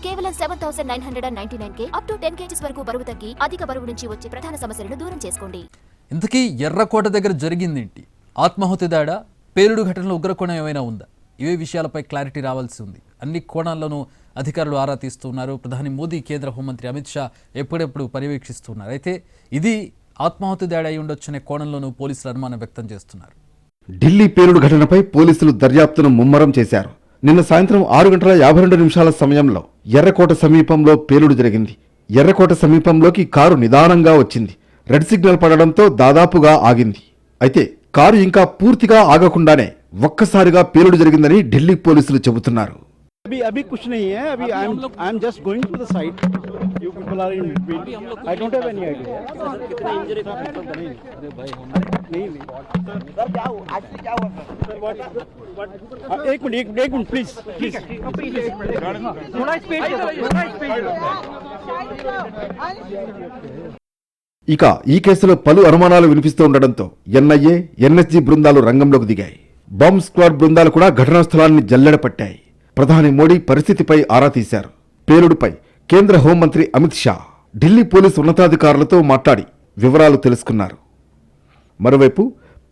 కేవలం 7,999 up to 10 kgs వరకు బరువు తగ్గి అధిక బరువు నుంచి వచ్చే ప్రధాన సమస్యలను దూరం చేసుకోండి. ఇంతకీ ఎర్రకోట దగ్గర జరిగిందేంటి? ఆత్మాహుతి దాడా, పేలుడు ఘటనలో ఉగ్రకోణం ఏమైనా ఉందా? ఇవే విషయాలపై క్లారిటీ రావాల్సి ఉంది. అన్ని కోణాల్లోనూ అధికారులు ఆరా తీస్తున్నారు. ప్రధాని మోదీ, కేంద్ర హోంమంత్రి అమిత్ షా ఎప్పుడెప్పుడు పర్యవేక్షిస్తున్నారు. అయితే ఇది ఆత్మాహుతి దాడి అయి ఉండొచ్చనే కోణంలోనూ పోలీసులు అనుమానం వ్యక్తం చేస్తున్నారు. ఢిల్లీ పేలుడు ఘటనపై పోలీసులు దర్యాప్తును ముమ్మరం చేశారు. నిన్న సాయంత్రం 6:52 సమయంలో ఎర్రకోట సమీపంలో పేలుడు జరిగింది. ఎర్రకోట సమీపంలోకి కారు నిదానంగా వచ్చింది. రెడ్ సిగ్నల్ పడడంతో దాదాపుగా ఆగింది. అయితే కారు ఇంకా పూర్తిగా ఆగకుండానే ఒక్కసారిగా పేలుడు జరిగిందని ఢిల్లీ పోలీసులు చెబుతున్నారు. अभी कुछ नहीं है. अभी I am just going to the site. You people are in between. I don't have any idea. Sir कितने इंजरी का नहीं. अरे भाई हम नहीं सर क्या हुआ? आज क्या हुआ सर? व्हाट एक मिनट प्लीज. थोड़ा स्पीड ఇక ఈ కేసులో పలు అనుమానాలు వినిపిస్తూ ఉండడంతో ఎన్ఐఏ, ఎన్ఎస్జీ బృందాలు రంగంలోకి దిగాయి. బాంబ్ స్క్వాడ్ బృందాలు కూడా ఘటనా స్థలాన్ని జల్లెడపట్టాయి. ప్రధాని మోడీ పరిస్థితిపై ఆరా తీశారు. పేలుడుపై కేంద్ర హోంమంత్రి అమిత్ షా ఢిల్లీ పోలీసు ఉన్నతాధికారులతో మాట్లాడి వివరాలు తెలుసుకున్నారు. మరోవైపు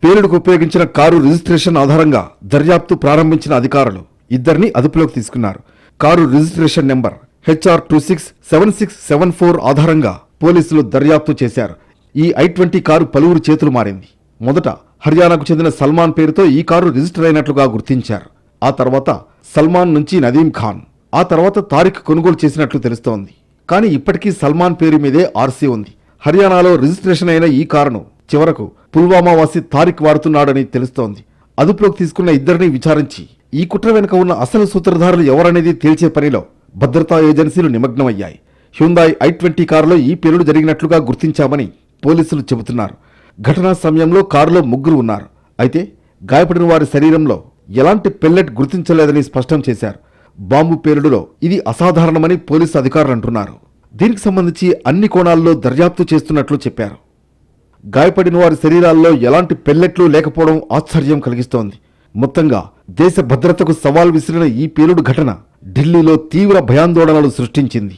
పేలుడుకు ఉపయోగించిన కారు రిజిస్ట్రేషన్ ఆధారంగా దర్యాప్తు ప్రారంభించిన అధికారులు ఇద్దరిని అదుపులోకి తీసుకున్నారు. కారు రిజిస్ట్రేషన్ నెంబర్ HR267674 ఆధారంగా పోలీసులు దర్యాప్తు చేశారు. ఈ I-20 కారు పలువురు చేతులు మారింది. మొదట హర్యానాకు చెందిన సల్మాన్ పేరుతో ఈ కారు రిజిస్టర్ అయినట్లుగా గుర్తించారు. ఆ తర్వాత సల్మాన్ నుంచి నదీం ఖాన్, ఆ తర్వాత తారిక్ కొనుగోలు చేసినట్లు తెలుస్తోంది. కానీ ఇప్పటికీ సల్మాన్ పేరు మీదే ఆర్సీ ఉంది. హర్యానాలో రిజిస్ట్రేషన్ అయిన ఈ కారును చివరకు పుల్వామా వాసి తారిక్ వాడుతున్నాడని తెలుస్తోంది. అదుపులోకి తీసుకున్న ఇద్దరిని విచారించి ఈ కుట్ర వెనుక ఉన్న అసలు సూత్రధారులు ఎవరనేది తేల్చే పనిలో భద్రతా ఏజెన్సీలు నిమగ్నమయ్యాయి. హ్యుందాయ్ I-20 కారులో ఈ పేలుడు జరిగినట్లుగా గుర్తించామని పోలీసులు చెబుతున్నారు. ఘటనా సమయంలో కారులో ముగ్గురు ఉన్నారు. అయితే గాయపడిన వారి శరీరంలో ఎలాంటి పెల్లెట్ గుర్తించలేదని స్పష్టం చేశారు. బాంబు పేలుడులో ఇది అసాధారణమని పోలీసు అధికారులు అంటున్నారు. దీనికి సంబంధించి అన్ని కోణాల్లో దర్యాప్తు చేస్తున్నట్లు చెప్పారు. గాయపడిన వారి శరీరాల్లో ఎలాంటి పెల్లెట్లు లేకపోవడం ఆశ్చర్యం కలిగిస్తోంది. మొత్తంగా దేశ భద్రతకు సవాల్ విసిరిన ఈ పేలుడు ఘటన ఢిల్లీలో తీవ్ర భయాందోళనలు సృష్టించింది.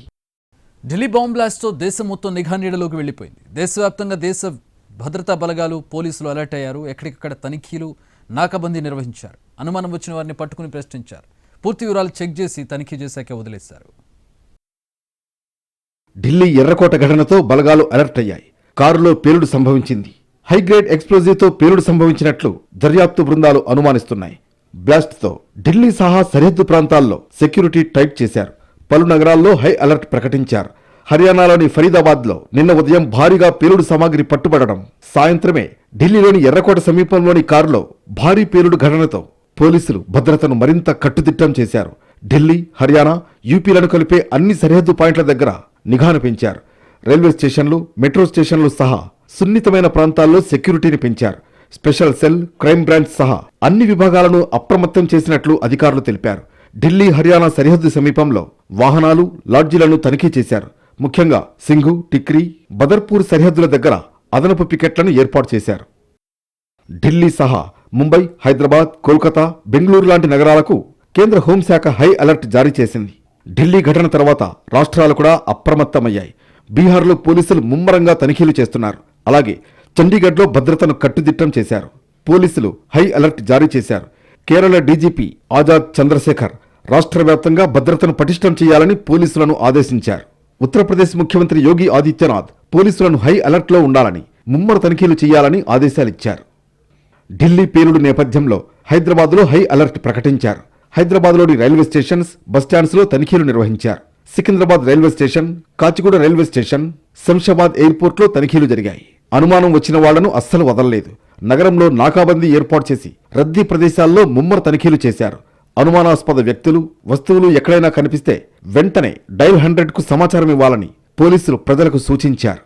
ఢిల్లీ బాంబ్ బ్లాస్ట్తో దేశం మొత్తం నిఘా నీడలోకి వెళ్లిపోయింది. దేశవ్యాప్తంగా దేశ భద్రతా బలగాలు, పోలీసులు అలర్ట్ అయ్యారు. ఎక్కడికక్కడ తనిఖీలు, నాకాబందీ నిర్వహించారు. అనుమానం వచ్చిన వారిని పట్టుకుని ప్రశ్నించారు. పూర్తి వివరాలు చెక్ చేసి తనిఖీ చేశాకే వదిలేశారు. ఢిల్లీ ఎర్రకోట ఘటనతో బలగాలు అలర్ట్ అయ్యాయి. కారులో పేలుడు సంభవించింది. హైగ్రేడ్ ఎక్స్ప్లోజివ్తో పేలుడు సంభవించినట్లు దర్యాప్తు బృందాలు అనుమానిస్తున్నాయి. బ్లాస్ట్తో ఢిల్లీ సహా సరిహద్దు ప్రాంతాల్లో సెక్యూరిటీ టైట్ చేశారు. పలు నగరాల్లో హై అలర్ట్ ప్రకటించారు. హర్యానాలోని ఫరీదాబాద్లో నిన్న ఉదయం భారీగా పేలుడు సామాగ్రి పట్టుబడడం, సాయంత్రమే ఢిల్లీలోని ఎర్రకోట సమీపంలోని కారులో భారీ పేలుడు ఘటనతో పోలీసులు భద్రతను మరింత కట్టుదిట్టం చేశారు. ఢిల్లీ, హర్యానా, యూపీలను కలిపే అన్ని సరిహద్దు పాయింట్ల దగ్గర నిఘాను పెంచారు. రైల్వే స్టేషన్లు, మెట్రో స్టేషన్లు సహా సున్నితమైన ప్రాంతాల్లో సెక్యూరిటీని పెంచారు. స్పెషల్ సెల్, క్రైమ్ బ్రాంచ్ సహా అన్ని విభాగాలను అప్రమత్తం చేసినట్లు అధికారులు తెలిపారు. ఢిల్లీ, హర్యానా సరిహద్దు సమీపంలో వాహనాలు, లాడ్జీలను తనిఖీ చేశారు. ముఖ్యంగా సింఘు, టిక్రీ, బదర్పూర్ సరిహద్దుల దగ్గర అదనపు పికెట్లను ఏర్పాటు చేశారు. ఢిల్లీ సహా ముంబై, హైదరాబాద్, కోల్కతా, బెంగళూరు లాంటి నగరాలకు కేంద్ర హోంశాఖ హై అలర్ట్ జారీ చేసింది. ఢిల్లీ ఘటన తర్వాత రాష్ట్రాలు కూడా అప్రమత్తమయ్యాయి. బీహార్లో పోలీసులు ముమ్మరంగా తనిఖీలు చేస్తున్నారు. అలాగే చండీగఢ్లో భద్రతను కట్టుదిట్టం చేశారు. పోలీసులు హై అలర్ట్ జారీ చేశారు. కేరళ డీజీపీ ఆజాద్ చంద్రశేఖర్ రాష్ట్ర వ్యాప్తంగా భద్రతను పటిష్టం చేయాలని పోలీసులను ఆదేశించారు. ఉత్తరప్రదేశ్ ముఖ్యమంత్రి యోగి ఆదిత్యనాథ్ పోలీసులను హై అలర్ట్లో ఉండాలని, ముమ్మర తనిఖీలు చేయాలని ఆదేశాలిచ్చారు. ఢిల్లీ పేలుడు నేపథ్యంలో హైదరాబాద్లో హై అలర్ట్ ప్రకటించారు. హైదరాబాద్లోని రైల్వే స్టేషన్స్, బస్టాండ్స్లో తనిఖీలు నిర్వహించారు. Secunderabad railway station, Kachiguda railway station, Shamshabad ఎయిర్పోర్ట్లో తనిఖీలు జరిగాయి. అనుమానం వచ్చిన వాళ్లను అస్సలు వదలలేదు. నగరంలో నాకాబందీ ఏర్పాటు చేసి రద్దీ ప్రదేశాల్లో ముమ్మర తనిఖీలు చేశారు. అనుమానాస్పద వ్యక్తులు, వస్తువులు ఎక్కడైనా కనిపిస్తే వెంటనే డైల్ 100కు సమాచారం ఇవ్వాలని పోలీసులు ప్రజలకు సూచించారు.